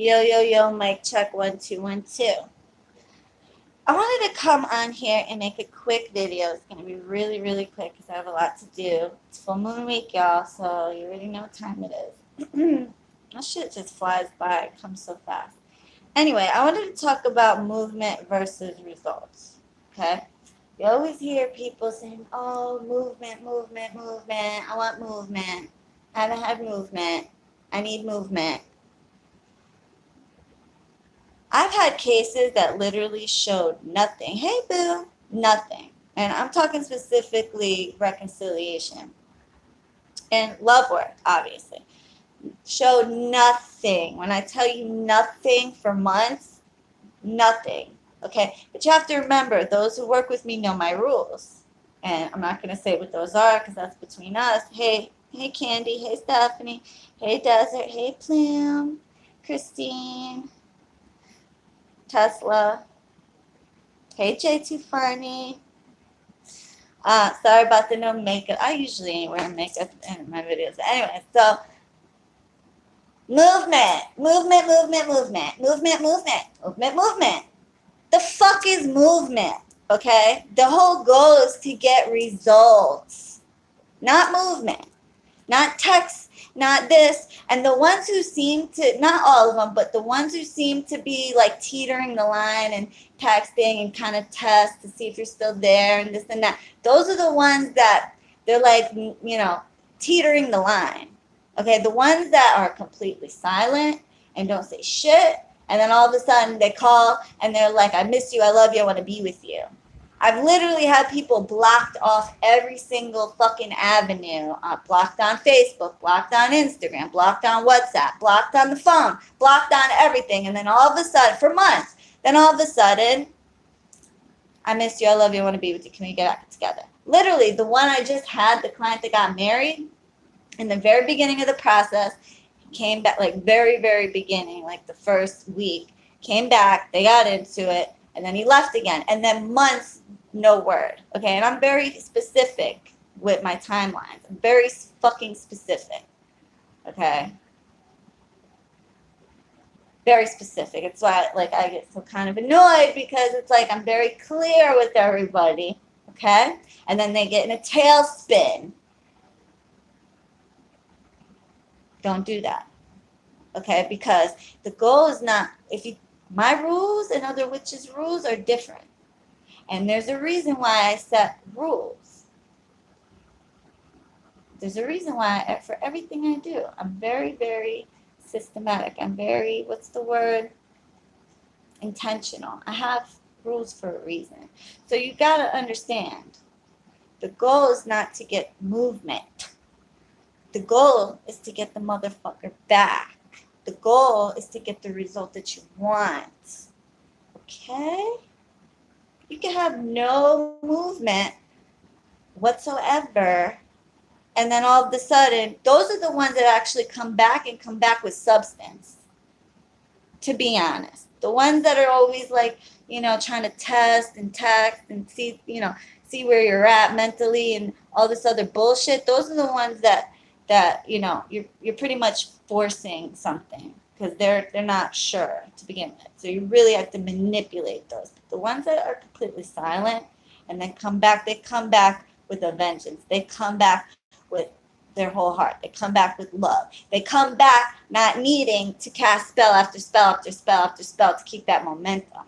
Yo, yo, yo, mic check 1 2 1 2. I wanted to come on here and make a quick video. It's going to be really, really quick because I have a lot to do. It's full moon week, y'all, so you already know what time it is. That shit just flies by. It comes so fast. Anyway, I wanted to talk about movement versus results. Okay? You always hear people saying, oh, movement, movement, movement. I want movement. I haven't had movement. I need movement. I've had cases that literally showed nothing. Hey, boo, nothing. And I'm talking specifically reconciliation and love work, obviously. Showed nothing. When I tell you nothing for months, nothing. Okay? But you have to remember, those who work with me know my rules. And I'm not going to say what those are because that's between us. Hey, Candy. Hey, Stephanie. Hey, Desert. Hey, Plume. Christine. Tesla. Hey, Jay Too Funny. Sorry about the no makeup. I usually ain't wearing makeup in my videos. Anyway, so movement, movement, movement, movement, movement, movement, movement, movement. The fuck is movement? Okay? The whole goal is to get results, not movement, not text, not this. And the ones who seem to, not all of them, but the ones who seem to be like teetering the line and texting and kind of test to see if you're still there and this and that, those are the ones that they're like, teetering the line. Okay, the ones that are completely silent and don't say shit, and then all of a sudden they call and they're like, I miss you, I love you, I want to be with you. I've literally had people blocked off every single fucking avenue. Blocked on Facebook, blocked on Instagram, blocked on WhatsApp, blocked on the phone, blocked on everything. And then all of a sudden, for months, then all of a sudden, I miss you, I love you, I want to be with you. Can we get back together? Literally, the one I just had, the client that got married, in the very beginning of the process, came back, like very, very beginning, like the first week, came back, they got into it, and then he left again. And then months, no word. Okay, and I'm very specific with my timelines. I'm very fucking specific. Okay, very specific. It's why like I get so kind of annoyed because it's like I'm very clear with everybody. Okay, and then they get in a tailspin. Don't do that. Okay, because the goal is not, if you, my rules and other witches' rules are different. And there's a reason why I set rules. There's a reason why for everything I do, I'm very, very systematic. I'm very, what's the word? Intentional. I have rules for a reason. So you got to understand, the goal is not to get movement. The goal is to get the motherfucker back. The goal is to get the result that you want. Okay? You can have no movement whatsoever, and then all of a sudden, those are the ones that actually come back and come back with substance, to be honest. The ones that are always like, trying to test and text and see where you're at mentally and all this other bullshit, those are the ones that you're pretty much forcing something because they're not sure to begin with. So you really have to manipulate those. But the ones that are completely silent and then they come back with a vengeance. They come back with their whole heart. They come back with love. They come back not needing to cast spell after spell after spell after spell to keep that momentum.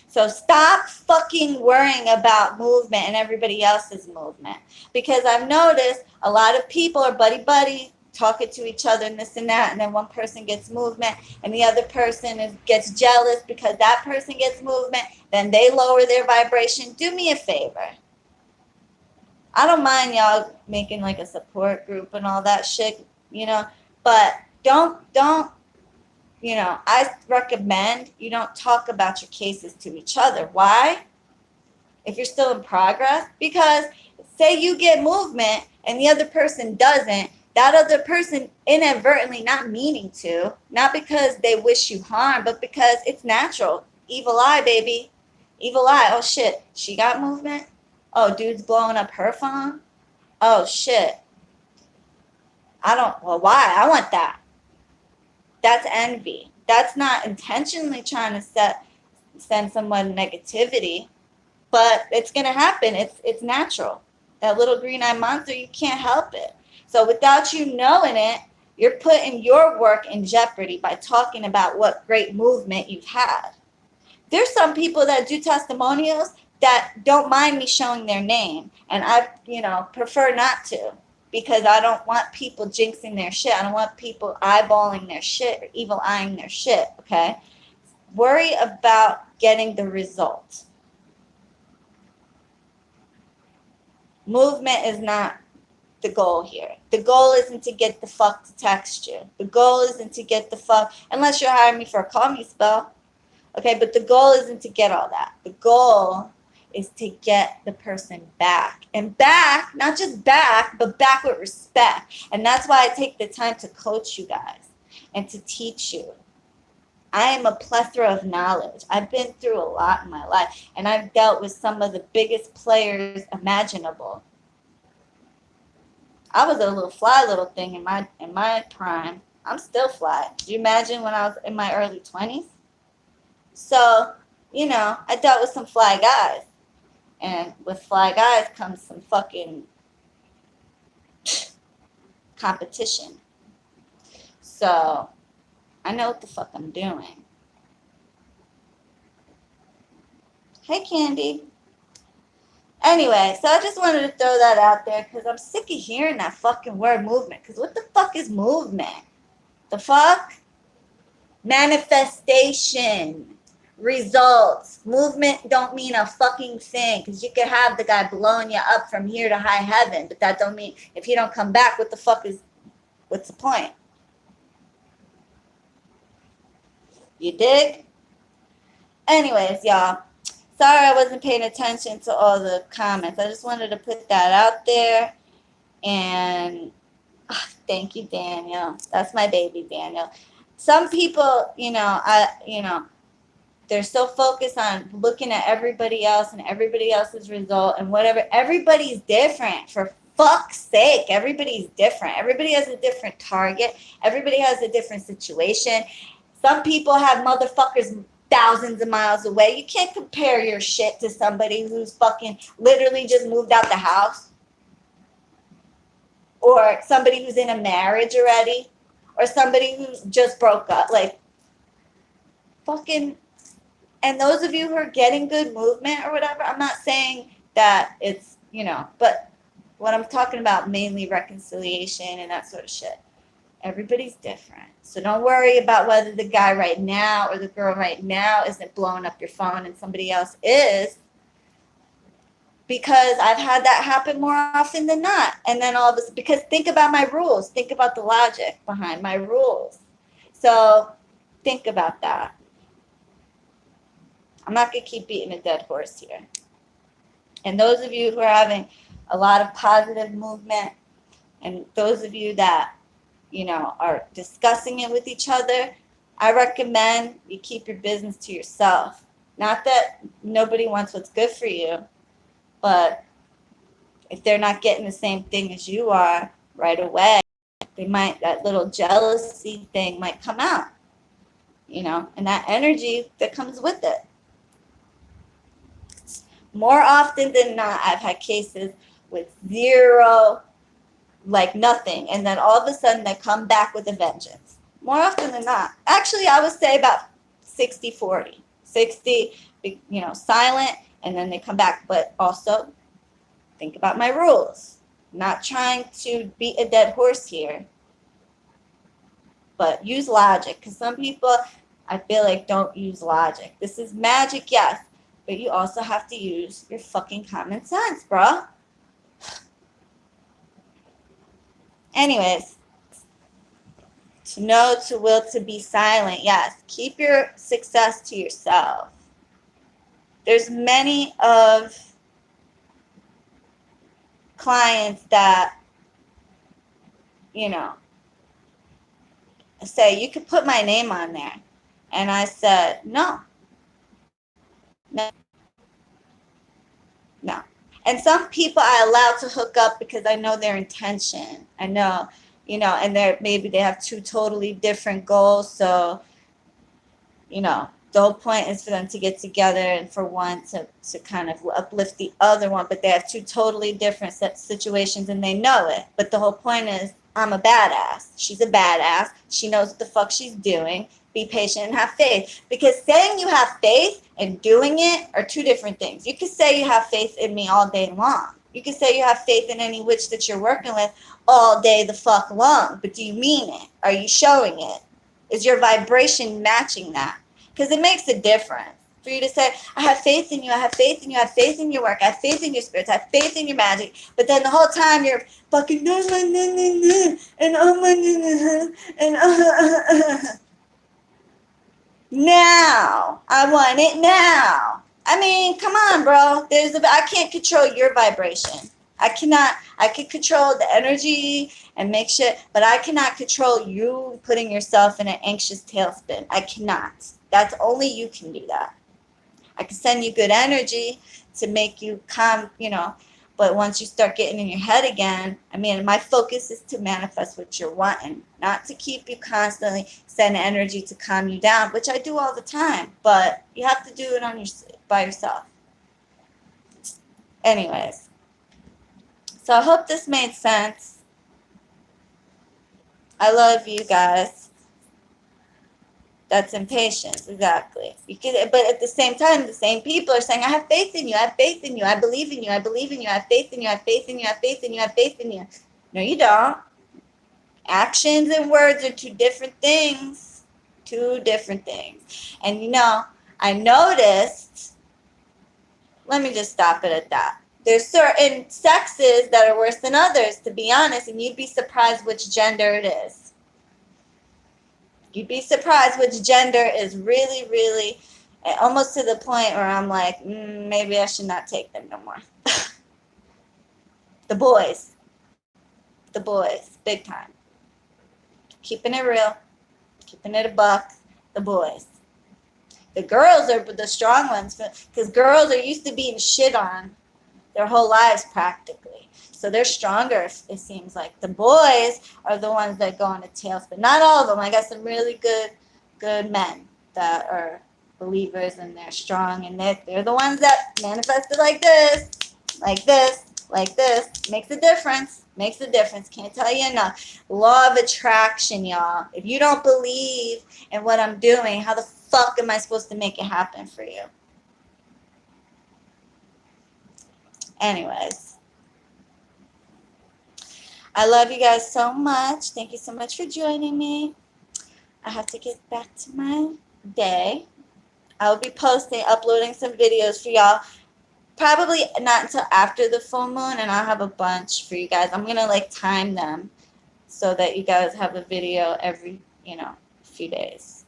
So stop fucking worrying about movement and everybody else's movement. Because I've noticed a lot of people are buddy talking to each other and this and that, and then one person gets movement and the other person gets jealous because that person gets movement, then they lower their vibration. Do me a favor. I don't mind y'all making like a support group and all that shit, but don't I recommend you don't talk about your cases to each other. Why? If you're still in progress, because say you get movement and the other person doesn't, that other person inadvertently, not meaning to, not because they wish you harm, but because it's natural. Evil eye, baby. Evil eye. Oh shit, she got movement. Oh, dude's blowing up her phone. Oh shit. Well, why? I want that. That's envy. That's not intentionally trying to send someone negativity, but it's gonna happen. It's natural. That little green-eyed monster, you can't help it. So without you knowing it, you're putting your work in jeopardy by talking about what great movement you've had. There's some people that do testimonials that don't mind me showing their name, and I, prefer not to, because I don't want people jinxing their shit. I don't want people eyeballing their shit or evil eyeing their shit. Okay, worry about getting the result. Movement is not the goal here. The goal isn't to get the fuck to text you. The goal isn't to get the fuck, unless you're hiring me for a call me spell. Okay, but the goal isn't to get all that. The goal is to get the person back. And back, not just back, but back with respect. And that's why I take the time to coach you guys and to teach you. I am a plethora of knowledge. I've been through a lot in my life, and I've dealt with some of the biggest players imaginable. I was a little thing in my prime. I'm still fly. Do you imagine when I was in my early 20s? So, I dealt with some fly guys. And with fly guys comes some fucking competition. So, I know what the fuck I'm doing. Hey, Candy. Anyway, so I just wanted to throw that out there because I'm sick of hearing that fucking word movement. Because what the fuck is movement? The fuck? Manifestation. Results. Movement don't mean a fucking thing, because you could have the guy blowing you up from here to high heaven, but that don't mean, if he don't come back, what's the point? You dig? Anyways, y'all, sorry I wasn't paying attention to all the comments. I just wanted to put that out there. And thank you, Daniel. That's my baby, Daniel. Some people, they're so focused on looking at everybody else and everybody else's result and whatever. Everybody's different. For fuck's sake, everybody's different. Everybody has a different target. Everybody has a different situation. Some people have motherfuckers thousands of miles away. You can't compare your shit to somebody who's fucking literally just moved out the house. Or somebody who's in a marriage already. Or somebody who just broke up. Like, fucking... And those of you who are getting good movement or whatever, I'm not saying that it's, but what I'm talking about, mainly reconciliation and that sort of shit. Everybody's different. So don't worry about whether the guy right now or the girl right now isn't blowing up your phone and somebody else is. Because I've had that happen more often than not. And then all of this, because think about my rules. Think about the logic behind my rules. So think about that. I'm not going to keep beating a dead horse here. And those of you who are having a lot of positive movement, and those of you that, are discussing it with each other, I recommend you keep your business to yourself. Not that nobody wants what's good for you, but if they're not getting the same thing as you are right away, that little jealousy thing might come out, and that energy that comes with it. More often than not, I've had cases with zero, like nothing, and then all of a sudden they come back with a vengeance. More often than not. Actually, I would say about 60-40. 60, silent, and then they come back. But also, think about my rules. Not trying to beat a dead horse here, but use logic, because some people, I feel like, don't use logic. This is magic, yes. But you also have to use your fucking common sense, bro. Anyways, to know, to will, to be silent. Yes, keep your success to yourself. There's many of clients that, say, you could put my name on there. And I said, no. And some people I allow to hook up because I know their intention. I know, you know, and maybe they have two totally different goals. So, you know, the whole point is for them to get together and for one to kind of uplift the other one, but they have two totally different situations and they know it. But the whole point is, I'm a badass. She's a badass. She knows what the fuck she's doing. Be patient and have faith. Because saying you have faith and doing it are two different things. You could say you have faith in me all day long. You could say you have faith in any witch that you're working with all day the fuck long. But do you mean it? Are you showing it? Is your vibration matching that? Because it makes a difference. For you to say, I have faith in you, I have faith in you, I have faith in your work, I have faith in your spirits, I have faith in your magic, but then the whole time you're fucking and now. I want it now. I mean, come on, bro. I can't control your vibration. I can control the energy and make shit, but I cannot control you putting yourself in an anxious tailspin. I cannot. That's only you can do that. I can send you good energy to make you calm, you know, but once you start getting in your head again, I mean, my focus is to manifest what you're wanting, not to keep you constantly sending energy to calm you down, which I do all the time, but you have to do it by yourself. Anyways, so I hope this made sense. I love you guys. That's impatience, exactly. But at the same time, the same people are saying, I have faith in you, I have faith in you, I believe in you, I believe in you, I have faith in you, I have faith in you, I have faith in you, I have faith in you. No, you don't. Actions and words are two different things. Two different things. And you know, I noticed, let me just stop it at that. There's certain sexes that are worse than others, to be honest, and you'd be surprised which gender it is. You'd be surprised which gender is really, really, almost to the point where I'm like, maybe I should not take them no more. The boys, big time. Keeping it real, keeping it a buck, the boys. The girls are the strong ones, because girls are used to being shit on their whole lives practically. So they're stronger, it seems like. The boys are the ones that go on a tailspin. Not all of them. I got some really good men that are believers and they're strong. And they're the ones that manifested like this, like this, like this. Makes a difference. Makes a difference. Can't tell you enough. Law of attraction, y'all. If you don't believe in what I'm doing, how the fuck am I supposed to make it happen for you? Anyways. I love you guys so much. Thank you so much for joining me. I have to get back to my day. I will be uploading some videos for y'all. Probably not until after the full moon, and I'll have a bunch for you guys. I'm going to time them so that you guys have a video every, few days.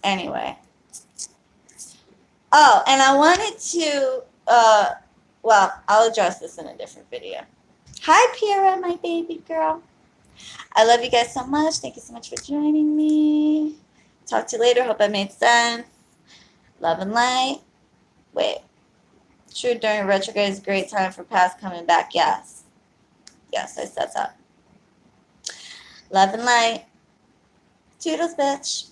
Anyway. Oh, and I wanted to, well, I'll address this in a different video. Hi, Piera, my baby girl. I love you guys so much. Thank you so much for joining me. Talk to you later. Hope I made sense. Love and light. Wait. True, during retrograde is a great time for past coming back. Yes. Yes, I said that. Love and light. Toodles, bitch.